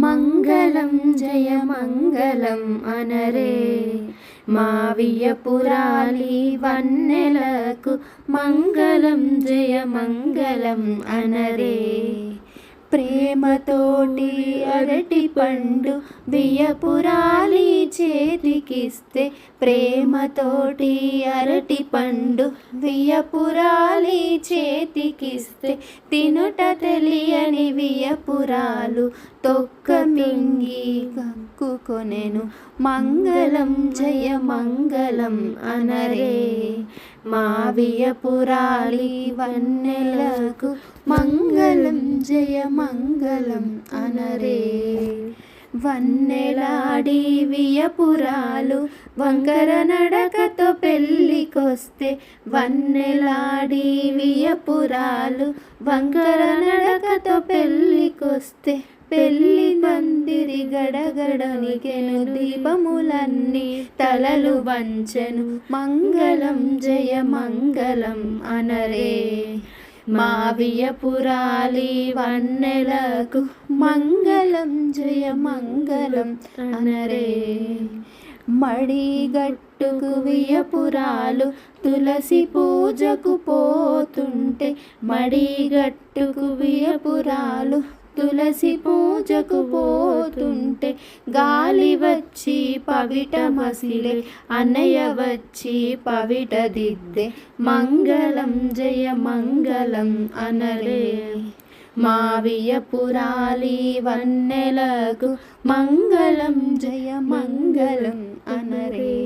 మంగళం జయ మంగళం అనరే మావియపురాలి వన్నెలకు మంగళం జయ మంగళం అనరే ప్రేమతోటి అరటి పండు వియపురాలి చేతికిస్తే ప్రేమతోటి అరటి పండు వియపురాలి చేతికిస్తే తినుట తెలియని వియపురాలు తొక్క మింగి కక్కుకొనెను మంగళం జయ మంగళం అనరే మావియపురాలి వన్నెలకు మంగళం జయ మంగళం అనరే వన్నెలాడి వియపురాలు వంకర నడకతో పెళ్ళికొస్తే వన్నెలాడి వియపురాలు వంకర నడకతో పెళ్ళికొస్తే పెళ్ళి మందిరి గడగడనికెను దీపములన్నీ తలలు వంచెను మంగళం జయ మంగళం అనరే మావియపురాలి వన్నెలకు మంగళం జయ మంగళం అనరే మడిగట్టుకు వియపురాలు తులసి పూజకు పోతుంటే మడిగట్టుకు వియపురాలు తులసి పూజకు పోతుంటే గాలి వచ్చి పవిట మసిలే అన్నయ్య వచ్చి పవిట దిద్దే మంగళం జయ మంగళం అనరే మావియపురాలి వన్నెలకు మంగళం జయ మంగళం అనరే.